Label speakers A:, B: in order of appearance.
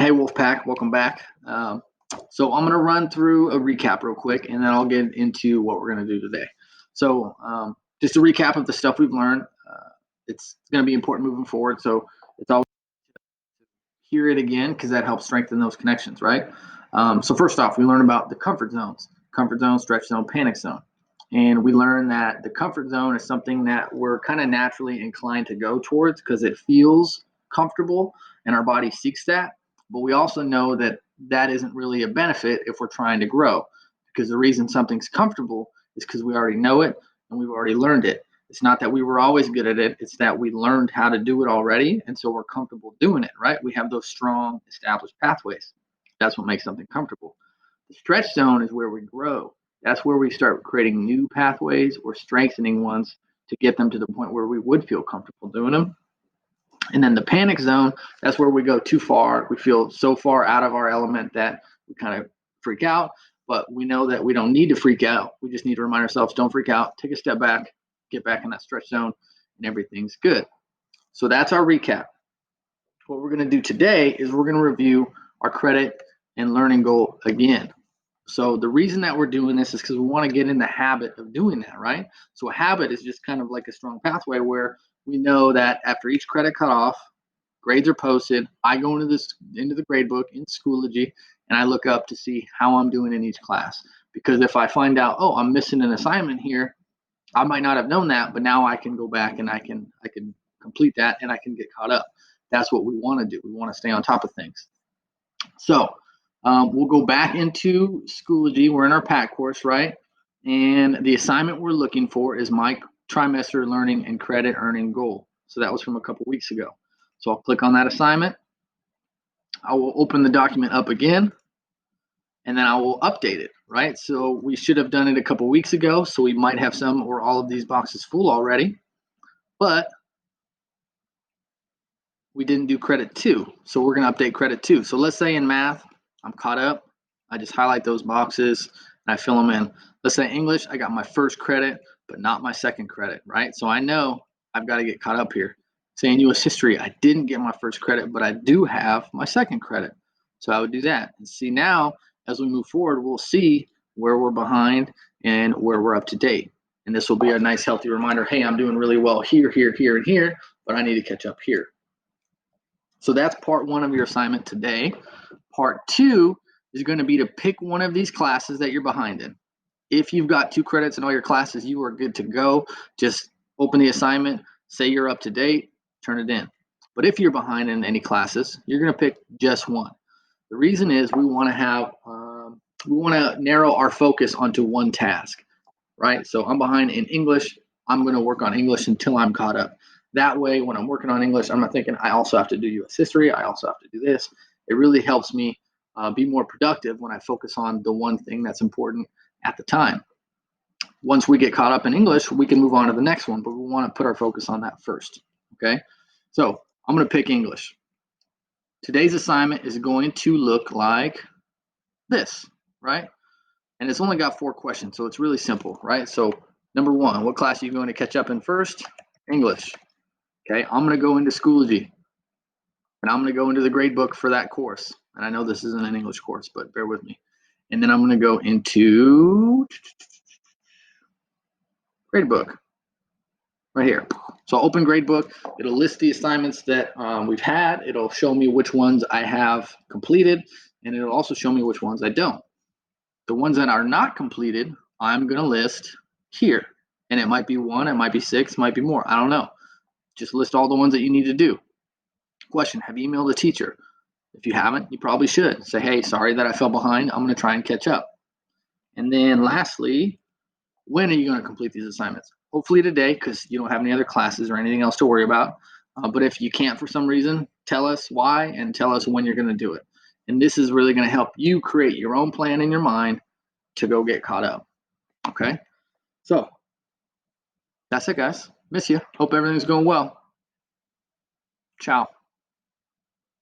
A: Hey Wolfpack, welcome back. So I'm going to run through a recap real quick, and then I'll get into what we're going to do today. So just a recap of the stuff we've learned. It's going to be important moving forward. So it's always hear it again because that helps strengthen those connections, right? So first off, we learn about the comfort zones: comfort zone, stretch zone, panic zone. And we learn that the comfort zone is something that we're kind of naturally inclined to go towards because it feels comfortable and our body seeks that. But we also know that that isn't really a benefit if we're trying to grow, because the reason something's comfortable is because we already know it and we've already learned it. It's not that we were always good at it, it's that we learned how to do it already, and so we're comfortable doing it, right? We have those strong established pathways. That's what makes something comfortable. The stretch zone is where we grow. That's where we start creating new pathways or strengthening ones to get them to the point where we would feel comfortable doing them. And then the panic zone, that's where we go too far. We feel so far out of our element that we kind of freak out, but we know that we don't need to freak out. We just need to remind ourselves, don't freak out, take a step back, get back in that stretch zone, and everything's good. So that's our recap. What we're going to do today is we're going to review our credit and learning goal again. So the reason that we're doing this is because we want to get in the habit of doing that, right? So a habit is just kind of like a strong pathway where we know that after each credit cutoff, grades are posted. I go into the grade book in Schoology, and I look up to see how I'm doing in each class. Because if I find out, oh, I'm missing an assignment here, I might not have known that, but now I can go back and I can complete that and I can get caught up. That's what we want to do. We want to stay on top of things. So we'll go back into Schoology. We're in our PAC course, right? And the assignment we're looking for is my trimester learning and credit earning goal. So that was from a couple weeks ago. So I'll click on that assignment. I will open the document up again, and then I will update it, right? So we should have done it a couple weeks ago, so we might have some or all of these boxes full already, but we didn't do credit 2. So we're going to update credit 2. So let's say in math, I'm caught up. I just highlight those boxes and I fill them in. Let's say English, I got my first credit, but not my second credit, right? So I know I've got to get caught up here. Say in US history, I didn't get my first credit, but I do have my second credit. So I would do that. And see, now as we move forward, we'll see where we're behind and where we're up to date. And this will be a nice healthy reminder, hey, I'm doing really well here, here, here, and here, but I need to catch up here. So that's part 1 of your assignment today. Part 2 is going to be to pick one of these classes that you're behind in. If you've got 2 credits in all your classes, you are good to go. Just open the assignment, say you're up to date, turn it in. But if you're behind in any classes, you're going to pick just one. The reason is we want to narrow our focus onto one task, right? So I'm behind in English. I'm going to work on English until I'm caught up. That way, when I'm working on English, I'm not thinking I also have to do US history. I also have to do this. It really helps me be more productive when I focus on the one thing that's important at the time. Once we get caught up in English, we can move on to the next one, but we want to put our focus on that first. Okay, so I'm going to pick English. Today's assignment is going to look like this, right? And it's only got 4 questions, so it's really simple, right? So number 1, what class are you going to catch up in first? English. Okay, I'm going to go into Schoology, and I'm going to go into the grade book for that course. And I know this isn't an English course, but bear with me. And then I'm going to go into grade book right here. So I'll open grade book. It'll list the assignments that we've had. It'll show me which ones I have completed, and it'll also show me which ones I don't. The ones that are not completed, I'm going to list here. And it might be 1, it might be 6, it might be more. I don't know. Just list all the ones that you need to do. Question, have you emailed the teacher? If you haven't, you probably should. Say, hey, sorry that I fell behind. I'm going to try and catch up. And then lastly, when are you going to complete these assignments? Hopefully today, because you don't have any other classes or anything else to worry about. But if you can't for some reason, tell us why and tell us when you're going to do it. And this is really going to help you create your own plan in your mind to go get caught up. Okay? So that's it, guys. Miss you. Hope everything's going well. Ciao.